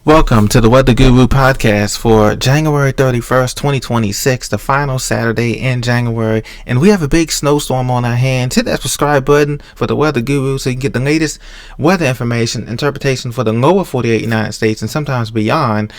Welcome to the Weather Guru podcast for January 31st, 2026, the final Saturday in January. And we have a big snowstorm on our hands. Hit that subscribe button for the Weather Guru so you can get the latest weather information, interpretation for the lower 48 United States and sometimes beyond.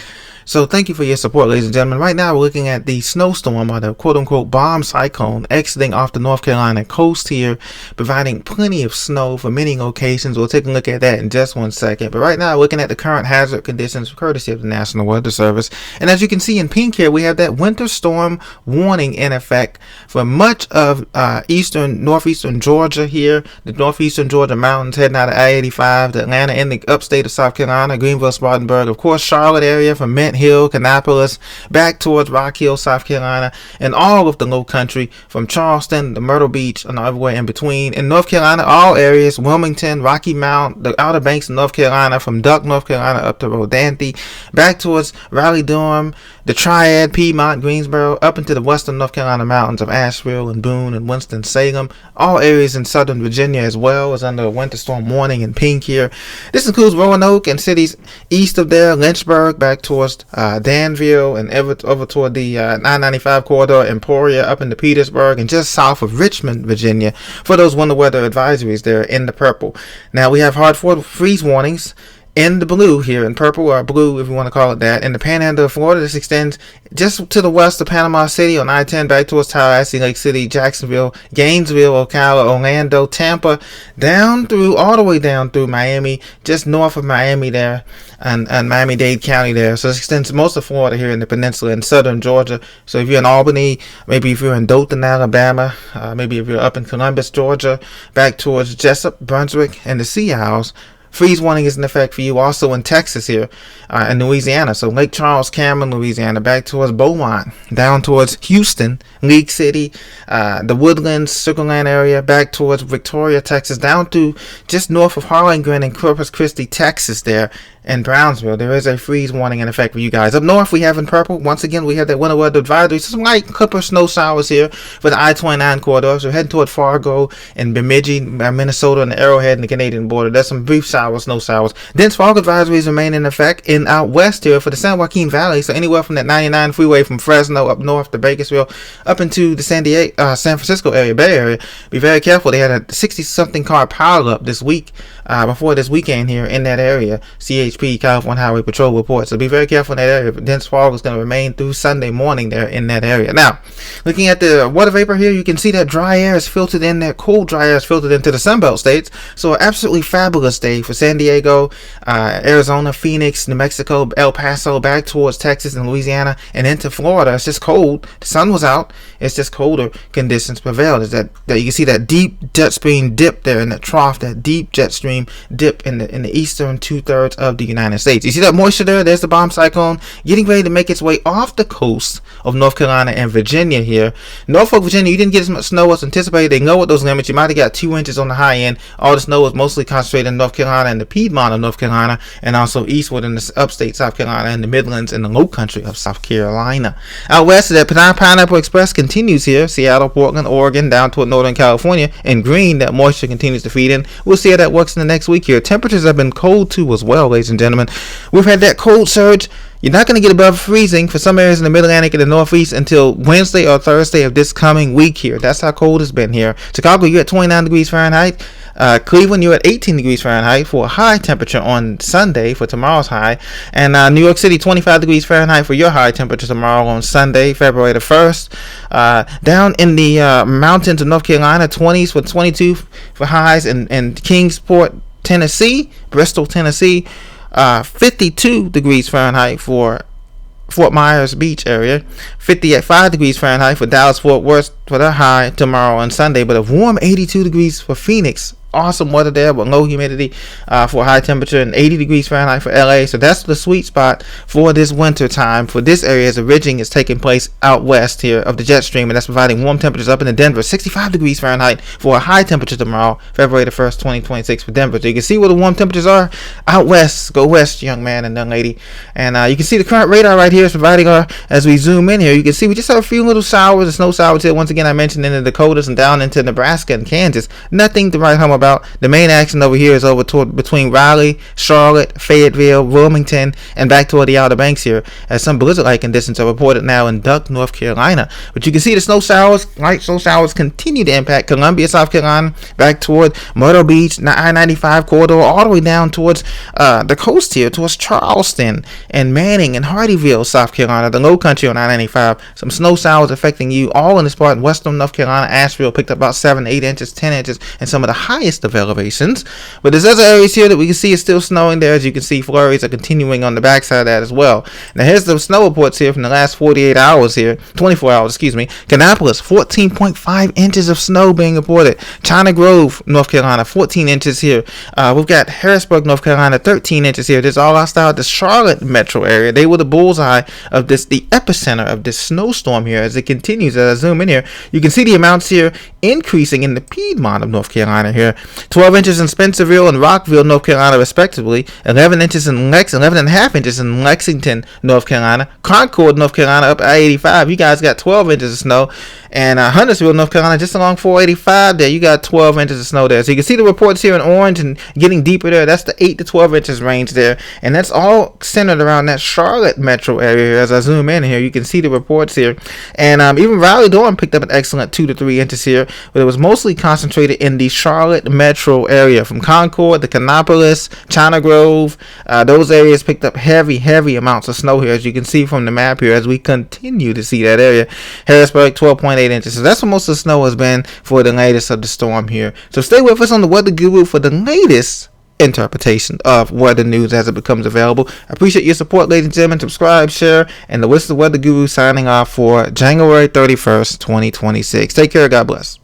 So thank you for your support, ladies and gentlemen. Right now we're looking at the snowstorm, or the quote-unquote bomb cyclone, exiting off the North Carolina coast here, providing plenty of snow for many locations. We'll take a look at that in just 1 second. But right now we're looking at the current hazard conditions courtesy of the National Weather Service. And as you can see in pink here, we have that winter storm warning in effect for much of northeastern Georgia here, the northeastern Georgia mountains heading out of I-85, the Atlanta and the upstate of South Carolina, Greenville, Spartanburg, of course, Charlotte area from Mint Hill, Kannapolis, back towards Rock Hill, South Carolina, and all of the low country from Charleston to Myrtle Beach and everywhere in between. In North Carolina, all areas, Wilmington, Rocky Mount, the Outer Banks of North Carolina, from Duck, North Carolina up to Rodanthe, back towards Raleigh-Durham, the Triad, Piedmont, Greensboro, up into the western North Carolina mountains of Asheville and Boone and Winston-Salem. All areas in southern Virginia as well is under a winter storm warning in pink here. This includes Roanoke and cities east of there, Lynchburg, back towards Danville and over toward the I-95 corridor, Emporia, up into Petersburg, and just south of Richmond, Virginia, for those winter weather advisories there in the purple. Now we have hard freeze warnings in the blue here, in purple or blue if you want to call it that. In the panhandle of Florida, this extends just to the west of Panama City on I-10 back towards Tallahassee, Lake City, Jacksonville, Gainesville, Ocala, Orlando, Tampa, all the way down through Miami, just north of Miami there, and Miami-Dade County there. So this extends most of Florida here in the peninsula and southern Georgia. So if you're in Albany, maybe if you're in Dothan, Alabama, maybe if you're up in Columbus, Georgia, back towards Jessup, Brunswick, and the Sea Isles, freeze warning is in effect for you. Also in Texas here, in Louisiana. So Lake Charles, Cameron, Louisiana, back towards Beaumont, down towards Houston, League City, the Woodlands, Sugar Land area, back towards Victoria, Texas, down to just north of Harlingen and Corpus Christi, Texas there. In Brownsville, there is a freeze warning in effect for you guys. Up north, we have in purple, once again, we have that winter weather advisory. Some light clipper snow showers here for the I-29 corridor. So heading toward Fargo and Bemidji, Minnesota, and the Arrowhead and the Canadian border. There's some brief showers, snow showers. Dense fog advisories remain in effect in out west here for the San Joaquin Valley. So anywhere from that 99 freeway from Fresno up north to Bakersfield, up into the San Francisco area, Bay Area. Be very careful. They had a 60-something car pileup this week, before this weekend here in that area. CHP, California Highway Patrol reports. So be very careful in that area. Dense fog is going to remain through Sunday morning there in that area. Now, looking at the water vapor here, you can see that dry air is filtered in there. Cold dry air is filtered into the Sunbelt states. So an absolutely fabulous day for San Diego, Arizona, Phoenix, New Mexico, El Paso, back towards Texas and Louisiana, and into Florida. It's just cold. The sun was out. It's just colder conditions prevailed. Is that you can see that deep jet stream dip there in the trough, that deep jet stream dip in the eastern 2/3 of the United States. You see that moisture there? There's the bomb cyclone getting ready to make its way off the coast of North Carolina and Virginia here. Norfolk, Virginia, you didn't get as much snow as anticipated. They know what those limits. You might have got 2 inches on the high end. All the snow was mostly concentrated in North Carolina and the Piedmont of North Carolina, and also eastward in the upstate South Carolina and the Midlands and the low country of South Carolina. Out west, that Pineapple Express continues here. Seattle, Portland, Oregon, down toward Northern California. In green, that moisture continues to feed in. We'll see how that works in the next week here. Temperatures have been cold too as well, ladies and gentlemen. We've had that cold surge. You're not going to get above freezing for some areas in the Mid-Atlantic and the Northeast until Wednesday or Thursday of this coming week here. That's how cold it's been here. Chicago, you're at 29 degrees Fahrenheit. Cleveland, you're at 18 degrees Fahrenheit for a high temperature on Sunday for tomorrow's high. And New York City, 25 degrees Fahrenheit for your high temperature tomorrow on Sunday, February the 1st. Down in the mountains of North Carolina, 20s for 22 for highs. In Kingsport, Tennessee, Bristol, Tennessee, 52 degrees Fahrenheit for Fort Myers Beach area, 55 degrees Fahrenheit for Dallas Fort Worth for their high tomorrow on Sunday, but a warm 82 degrees for Phoenix awesome weather there, but low humidity for a high temperature, and 80 degrees Fahrenheit for LA. So that's the sweet spot for this winter time for this area, as the ridging is taking place out west here of the jet stream, and that's providing warm temperatures up in Denver, 65 degrees Fahrenheit for a high temperature tomorrow, February the 1st, 2026 for Denver. So you can see where the warm temperatures are out west. Go west, young man and young lady. And you can see the current radar right here is providing as we zoom in here, you can see we just have a few little showers and snow showers here. Once again, I mentioned in the Dakotas and down into Nebraska and Kansas. Nothing to write home about. The main action over here is over toward between Raleigh, Charlotte, Fayetteville, Wilmington, and back toward the Outer Banks here, as some blizzard-like conditions are reported now in Duck, North Carolina. But you can see the snow showers, light snow showers, continue to impact Columbia, South Carolina, back toward Myrtle Beach, I-95 corridor, all the way down towards the coast here, towards Charleston and Manning and Hardeeville, South Carolina, the low country on I-95. Some snow showers affecting you all in this part. In western North Carolina, Asheville picked up about 7, 8 inches, 10 inches, and some of the highest of elevations. But there's other areas here that we can see is still snowing there. As you can see, flurries are continuing on the backside of that as well. Now here's the snow reports here from the last 48 hours here, 24 hours, excuse me. Kannapolis, 14.5 inches of snow being reported. China Grove, North Carolina, 14 inches here. We've got Harrisburg, North Carolina, 13 inches here. This is all outside the Charlotte metro area. They were the bullseye of this, the epicenter of this snowstorm here. As it continues, as I zoom in here, you can see the amounts here increasing in the Piedmont of North Carolina here. 12 inches in Spencerville and Rockville, North Carolina, respectively. 11 inches in 11.5 inches in Lexington, North Carolina. Concord, North Carolina, up I-85. You guys got 12 inches of snow. And Huntersville, North Carolina, just along 485 there, you got 12 inches of snow there. So you can see the reports here in orange and getting deeper there. That's the 8 to 12 inches range there. And that's all centered around that Charlotte metro area here. As I zoom in here, you can see the reports here. And even Raleigh-Durham picked up an excellent 2 to 3 inches here. But it was mostly concentrated in the Charlotte metro area. From Concord to Kannapolis, China Grove, those areas picked up heavy amounts of snow here. As you can see from the map here, as we continue to see that area. Harrisburg, 12.8 inches. So that's what most of the snow has been for the latest of the storm here. So stay with us on the Weather Guru for the latest interpretation of weather news as it becomes available. I appreciate your support, ladies and gentlemen. Subscribe, share, and the Weather Guru signing off for January 31st, 2026. Take care. God bless.